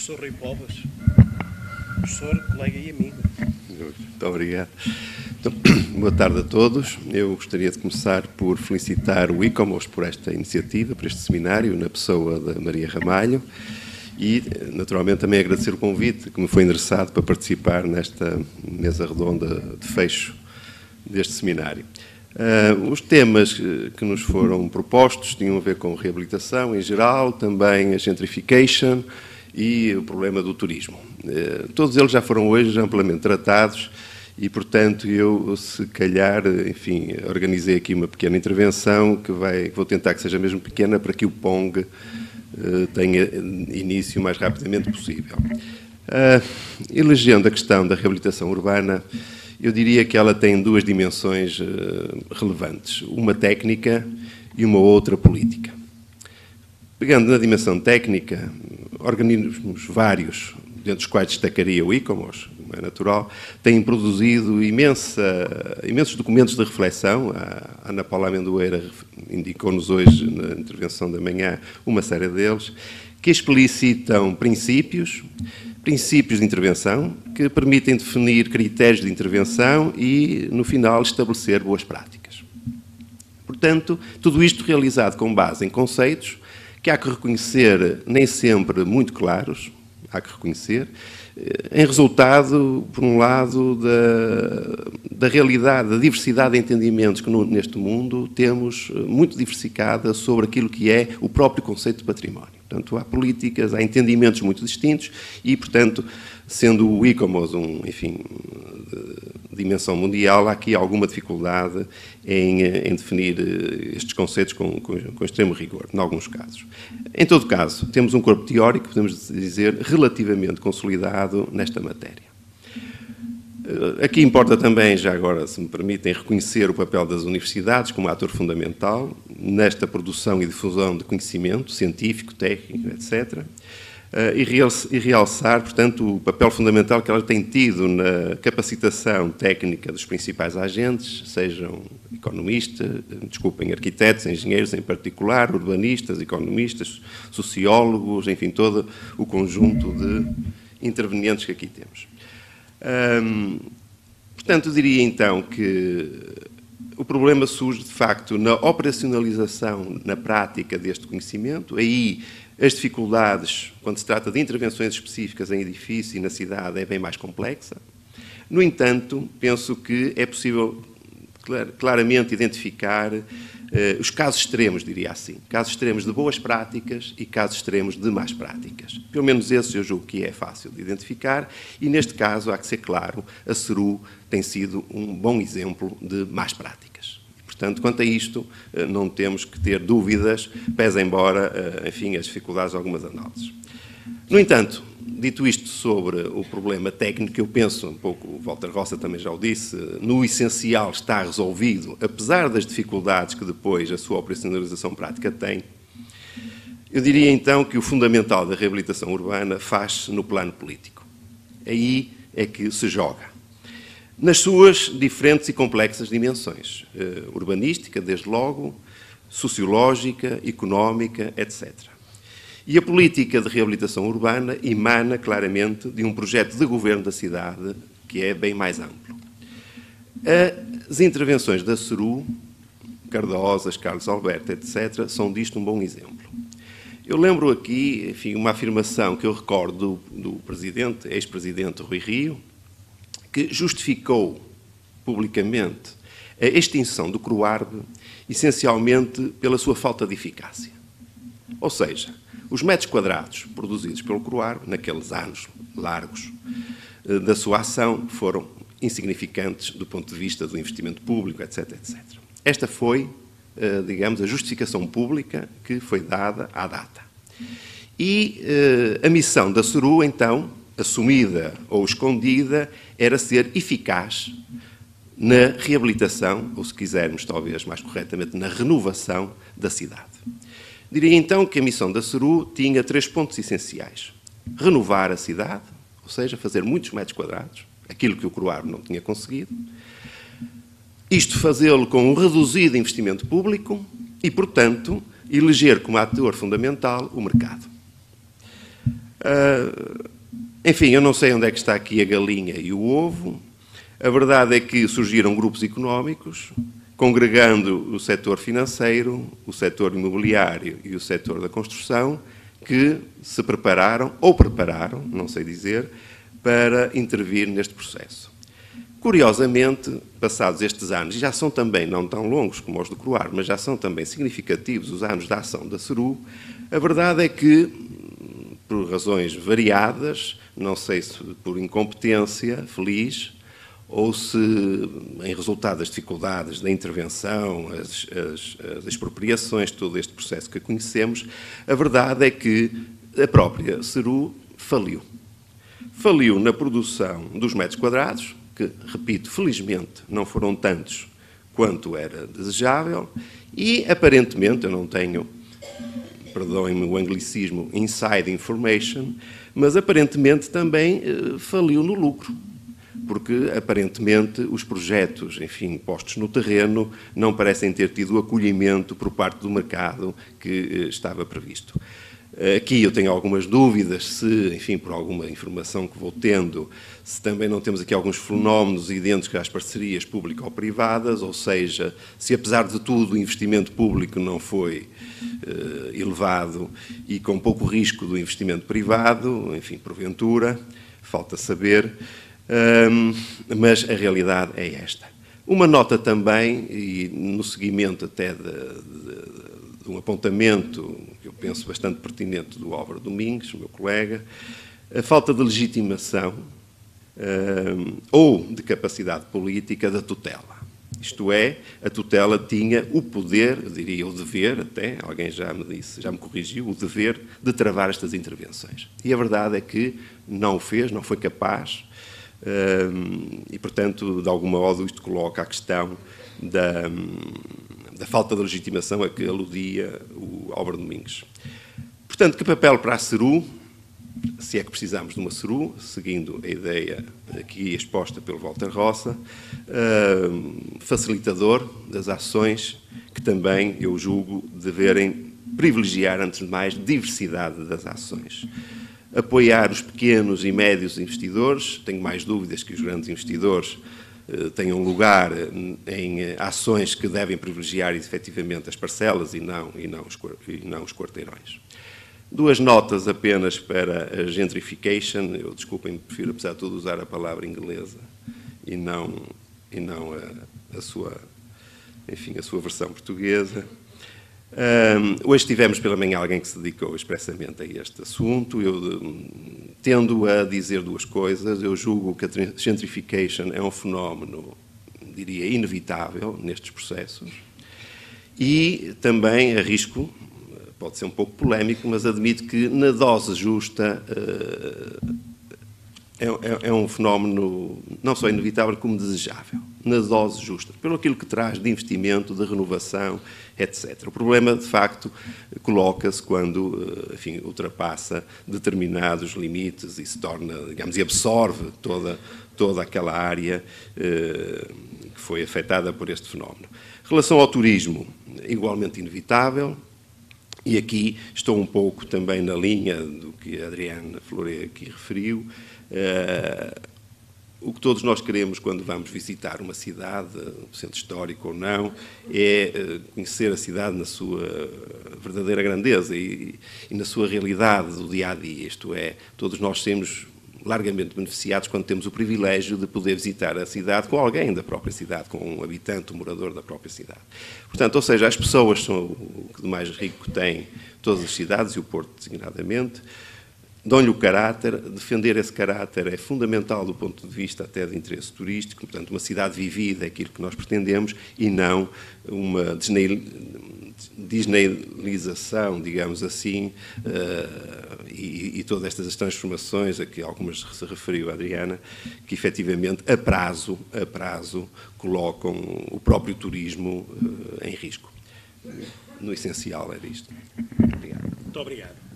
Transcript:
Professor Rui Povas, professor, colega e amigo. Muito obrigado. Então, boa tarde a todos. Eu gostaria de começar por felicitar o ICOMOS por esta iniciativa, por este seminário, na pessoa da Maria Ramalho, e, naturalmente, também agradecer o convite que me foi endereçado para participar nesta mesa redonda de fecho deste seminário. Os temas que nos foram propostos tinham a ver com reabilitação em geral, também a gentrification e o problema do turismo. Todos eles já foram hoje amplamente tratados e, portanto, eu, se calhar, enfim, organizei aqui uma pequena intervenção que vou tentar que seja mesmo pequena para que o PONG tenha início o mais rapidamente possível. Elegendo a questão da reabilitação urbana, eu diria que ela tem duas dimensões relevantes, uma técnica e uma outra política. Pegando na dimensão técnica, organismos vários, dentre os quais destacaria o ICOMOS, não é natural, têm produzido imensos documentos de reflexão. A Ana Paula Amendoeira indicou-nos hoje, na intervenção da manhã, uma série deles, que explicitam princípios de intervenção, que permitem definir critérios de intervenção e, no final, estabelecer boas práticas. Portanto, tudo isto realizado com base em conceitos que há que reconhecer nem sempre muito claros, há que reconhecer, em resultado, por um lado, da realidade, da diversidade de entendimentos que neste mundo temos muito diversificada sobre aquilo que é o próprio conceito de património. Portanto, há políticas, há entendimentos muito distintos e, portanto, sendo o ICOMOS de dimensão mundial, há aqui alguma dificuldade em definir estes conceitos com extremo rigor, em alguns casos. Em todo caso, temos um corpo teórico, podemos dizer, relativamente consolidado nesta matéria. Aqui importa também, já agora, se me permitem, reconhecer o papel das universidades como ator fundamental nesta produção e difusão de conhecimento científico, técnico, etc., e realçar, portanto, o papel fundamental que elas têm tido na capacitação técnica dos principais agentes, sejam arquitetos, engenheiros em particular, urbanistas, economistas, sociólogos, enfim, todo o conjunto de intervenientes que aqui temos. Portanto, eu diria então que o problema surge, de facto, na operacionalização, na prática deste conhecimento. Aí as dificuldades, quando se trata de intervenções específicas em edifício e na cidade, é bem mais complexa. No entanto, penso que é possível claramente identificar os casos extremos, diria assim. Casos extremos de boas práticas e casos extremos de más práticas. Pelo menos esses eu julgo que é fácil de identificar e, neste caso, há que ser claro, a CERU tem sido um bom exemplo de más práticas. Portanto, quanto a isto, não temos que ter dúvidas, pese embora, enfim, as dificuldades de algumas análises. No entanto, dito isto sobre o problema técnico, eu penso, um pouco, o Walter Roça também já o disse, no essencial está resolvido, apesar das dificuldades que depois a sua operacionalização prática tem. Eu diria então que o fundamental da reabilitação urbana faz-se no plano político. Aí é que se joga. Nas suas diferentes e complexas dimensões, urbanística, desde logo, sociológica, económica, etc. E a política de reabilitação urbana emana claramente de um projeto de governo da cidade que é bem mais amplo. As intervenções da CERU, Cardosas, Carlos Alberto, etc., são disto um bom exemplo. Eu lembro aqui, enfim, uma afirmação que eu recordo do ex-presidente Rui Rio, que justificou publicamente a extinção do CRUARB essencialmente pela sua falta de eficácia. Ou seja, os metros quadrados produzidos pelo CRUARB, naqueles anos largos da sua ação, foram insignificantes do ponto de vista do investimento público, etc., etc. Esta foi, digamos, a justificação pública que foi dada à data. E a missão da CERU, então, assumida ou escondida, era ser eficaz na reabilitação, ou se quisermos, talvez mais corretamente, na renovação da cidade. Diria então que a missão da CERU tinha 3 pontos essenciais. Renovar a cidade, ou seja, fazer muitos metros quadrados, aquilo que o CRUARB não tinha conseguido. Isto fazê-lo com um reduzido investimento público e, portanto, eleger como ator fundamental o mercado. Enfim, eu não sei onde é que está aqui a galinha e o ovo. A verdade é que surgiram grupos económicos, congregando o setor financeiro, o setor imobiliário e o setor da construção, que se prepararam, ou prepararam, não sei dizer, para intervir neste processo. Curiosamente, passados estes anos, e já são também não tão longos como os do Croar, mas já são também significativos os anos da ação da CERU, a verdade é que, por razões variadas, não sei se por incompetência feliz, ou se em resultado das dificuldades da intervenção, as expropriações, todo este processo que conhecemos, a verdade é que a própria CERU faliu. Faliu na produção dos metros quadrados, que, repito, felizmente não foram tantos quanto era desejável, e aparentemente, eu não tenho, perdoem-me o anglicismo, inside information, mas aparentemente também faliu no lucro, porque aparentemente os projetos, enfim, postos no terreno, não parecem ter tido o acolhimento por parte do mercado que estava previsto. Aqui eu tenho algumas dúvidas se, enfim, por alguma informação que vou tendo, se também não temos aqui alguns fenómenos idênticos às parcerias público-privadas, ou seja, se apesar de tudo o investimento público não foi elevado e com pouco risco do investimento privado, enfim, porventura, falta saber, mas a realidade é esta. Uma nota também, e no seguimento até de um apontamento que eu penso bastante pertinente do Álvaro Domingues, o meu colega, a falta de legitimação ou de capacidade política da tutela. Isto é, a tutela tinha o poder, eu diria o dever até, alguém já me disse, já me corrigiu, o dever de travar estas intervenções. E a verdade é que não o fez, não foi capaz, e, portanto, de algum modo, isto coloca a questão da falta de legitimação a que aludia o Álvaro Domingues. Portanto, que papel para a CERU, se é que precisamos de uma CERU, seguindo a ideia aqui exposta pelo Walter Roça, facilitador das ações que também, eu julgo, deverem privilegiar, antes de mais, diversidade das ações. Apoiar os pequenos e médios investidores, tenho mais dúvidas que os grandes investidores tenham lugar em ações que devem privilegiar efetivamente as parcelas e não os quarteirões. Duas notas apenas para a gentrification. Eu, desculpem, prefiro, apesar de tudo, usar a palavra inglesa e não a sua versão portuguesa. Hoje tivemos pela manhã alguém que se dedicou expressamente a este assunto. Eu tendo a dizer duas coisas. Eu julgo que a gentrification é um fenómeno, diria, inevitável nestes processos e também arrisco, pode ser um pouco polémico, mas admito que na dose justa é um fenómeno não só inevitável como desejável, na dose justa, pelo aquilo que traz de investimento, de renovação, etc. O problema, de facto, coloca-se quando, enfim, ultrapassa determinados limites e se torna, digamos, e absorve toda aquela área que foi afetada por este fenómeno. Em relação ao turismo, igualmente inevitável, e aqui estou um pouco também na linha do que a Adriana Floré aqui referiu. O que todos nós queremos quando vamos visitar uma cidade, um centro histórico ou não, é conhecer a cidade na sua verdadeira grandeza e na sua realidade do dia-a-dia. Isto é, todos nós temos largamente beneficiados quando temos o privilégio de poder visitar a cidade com alguém da própria cidade, com um habitante, um morador da própria cidade. Portanto, ou seja, as pessoas são o que de mais rico tem todas as cidades, e o Porto designadamente, dão-lhe o caráter. Defender esse caráter é fundamental do ponto de vista até de interesse turístico. Portanto, uma cidade vivida é aquilo que nós pretendemos e não uma disneylização, digamos assim, e todas estas transformações a que algumas se referiu a Adriana, que efetivamente a prazo colocam o próprio turismo em risco. No essencial era isto. Obrigado. Muito obrigado.